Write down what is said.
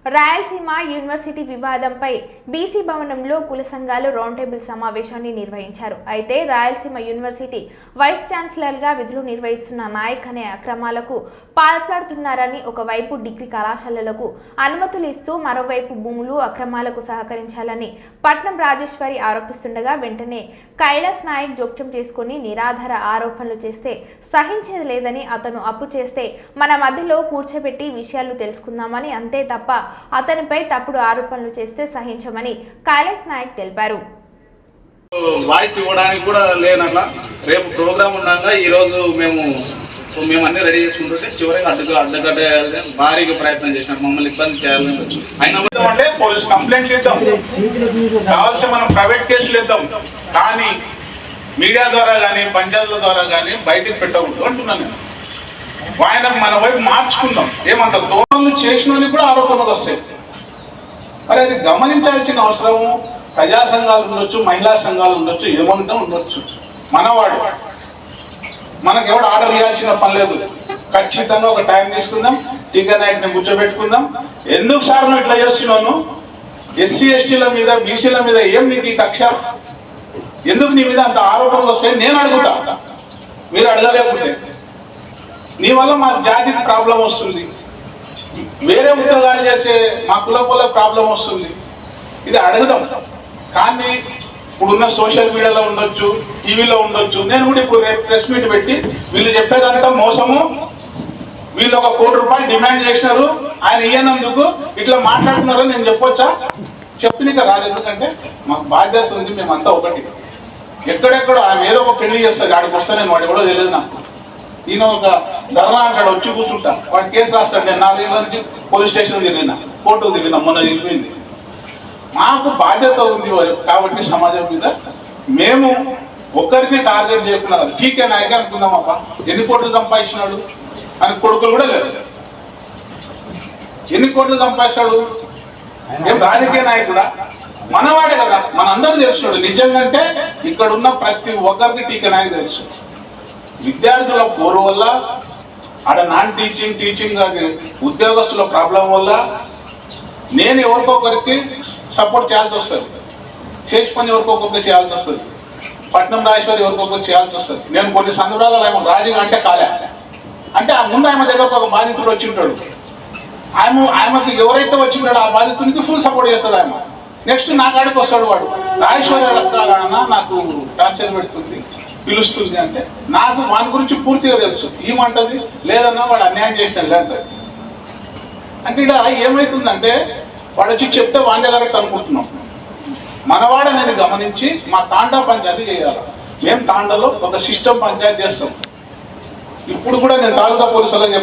Rayalaseema university వివాదంపై BC భవనంలో కుల సంఘాలు రౌండ్ టేబుల్ సమావేశాన్ని నిర్వహించారు. అయితే రాయలసీమ యూనివర్సిటీ వైస్ ఛాన్సలర్గా విధులు నిర్వహిస్తున్న నాయక్ అనే అక్రమాలకు పాల్పడుతున్నారని ఒకవైపు డిగ్రీ కళాశాలలకు అనుమతులు ఇస్తూ మరోవైపు భూములు అక్రమాలకు సహకరించాలని పట్నం రాజేశ్వరి ఆరోపిస్తుండగా వెంటనే కైలాస్ నాయక్ జోక్యం చేసుకుని నిరాధార ఆరోపణలు చేస్తే సహించేది లేదని, అతను అప్పు చేస్తే మన మధ్యలో కూర్చోబెట్టి విషయాలు తెలుసుకుందామని, అంతే తప్ప అతనిపై తప్పుడు ఆరోపణలు చేస్తే సహించమని కైలాస్ నాయక్ తెలిపారు. వాయిస్ ఇవ్వడానికి కూడా లేనట్లా రేపు ప్రోగ్రామ్ ఉండగా ఈరోజు మేము అన్ని రెడీ చేసుకుంటుంటే చివరికి అడ్డగడ్డ భారీగా ప్రయత్నం చేసినాం, మమ్మల్ని ఇబ్బంది చేయాలని. అయినా పోలీస్ కంప్లైంట్ ఇద్దాం, కావాల్సి మనం ప్రైవేట్ కేసులు ఇద్దాం, కానీ మీడియా ద్వారా కానీ పంచాయతీల ద్వారా కానీ బయటకు పెట్టకూడదు అంటున్నాను నేను. ఆయన మన వైపు మార్చుకుందాం. ఏమంత దూరంలో చేసిన కూడా ఆరోపణలు వస్తాయి. మరి అది గమనించాల్సిన అవసరము ప్రజా సంఘాలు ఉండొచ్చు, మహిళా సంఘాలు ఉండొచ్చు, ఏమంటా ఉండొచ్చు. మనవాడు మనకు ఎవడు ఆర్డర్ ఇవ్వాల్సిన పని లేదు. ఖచ్చితంగా ఒక టైం తీసుకుందాం, టీకా నాయకుని కూర్చోబెట్టుకుందాం. ఎందుకు సార్ నువ్వు ఇట్లా చేస్తున్నాను, ఎస్సీ ఎస్టీల మీద బీసీల మీద ఏం నీకు ఈ కక్ష, ఎందుకు నీ మీద అంత ఆరోపణలు వస్తాయి నేను అడుగుతా. మీరు అడగలేకుంటే నీ వల్ల మా జాతికి ప్రాబ్లం వస్తుంది, వేరే ఉద్యోగాలు చేసే మా కుల ప్రాబ్లం వస్తుంది. ఇది అడుగుదాం. కానీ ఇప్పుడున్న సోషల్ మీడియాలో ఉండొచ్చు, టీవీలో ఉండొచ్చు. నేను కూడా ఇప్పుడు రేపు ప్రెస్ మీట్ పెట్టి వీళ్ళు చెప్పేదంతా మోసము, వీళ్ళు ఒక ₹1 కోటి డిమాండ్ చేసినారు, ఆయన ఇయ్యనందుకు ఇట్లా మాట్లాడుతున్నారు నేను చెప్పొచ్చా? చెప్తున్నా రాదు. ఎందుకంటే మాకు బాధ్యత ఉంది, మేమంతా ఒకటి. ఎక్కడెక్కడో ఆయన ఏదో ఒక పెళ్లి చేస్తారు, ఆడికి వస్తా నేను వాడి కూడా తెలియదు నాకు. ఈయన ఒక ధర్నా అంటాడు, వచ్చి కూర్చుంటా, వాడి కేసు రాస్తాడు. నేను 4 ఏళ్ళ నుంచి పోలీస్ స్టేషన్ తిరిగినా, కోర్టుకు తిరిగినా, మొన్న తిరిగింది. మాకు బాధ్యత ఉంది కాబట్టి సమాజం మీద మేము ఒక్కరికి టార్గెట్ చేయకుండా టీకే నాయక్ అనుకుందాం. అబ్బా ఎన్ని కోట్లు సంపాదించినాడు అని కొడుకులు కూడా లేరు. ఎన్ని కోట్లు సంపాదిస్తాడు, ఏం రాజకీయ నాయకుడా? మనవాడే కదా, మనందరూ తెలుసున్నాడు. నిజంగా ఇక్కడ ఉన్న ప్రతి ఒక్కరికి టీకే నాయక్ తెలుసు. విద్యార్థుల పోరు వల్ల, ఆడ నాన్ టీచింగ్ ఉద్యోగస్తుల ప్రాబ్లం వల్ల నేను ఎవరికొకరికి సపోర్ట్ చేయాల్సి వస్తుంది, చేసి పని ఎవరికొకరికి చేయాల్సి వస్తుంది, పట్నం రాజేశ్వరి ఎవరికొకరికి చేయాల్సి వస్తుంది. నేను కొన్ని సందర్భాలలో ఆమె రాజుగా అంటే కాలే అంటే ఆ ముందు ఆమె దగ్గర ఒక బాధితుడు వచ్చి ఉంటాడు, ఆమెకు ఎవరైతే వచ్చి ఉంటాడో ఆ బాధితునికి ఫుల్ సపోర్ట్ చేస్తుంది ఆమె. నెక్స్ట్ నా కాడికి వస్తాడు వాడు, రాజేశ్వరి అన్న నాకు టార్చర్ పెడుతుంది, పిలుస్తుంది అంటే నాకు వాని గురించి పూర్తిగా తెలుసు. ఏమంటది లేదన్నా వాడు అన్యాయం చేసినట్టు అంటది. అంటే ఇక్కడ ఏమవుతుందంటే వాడు వచ్చి చెప్తే వాంజ గారికి అనుకుంటున్నాం. మనవాడు అనేది గమనించి మా తాండా పంచాయతీ చేయాలి. మేము తాండాలో ఒక సిస్టమ్ పంచాయతీ చేస్తాం. ఇప్పుడు కూడా నేను తాలూకా పోలీసులకు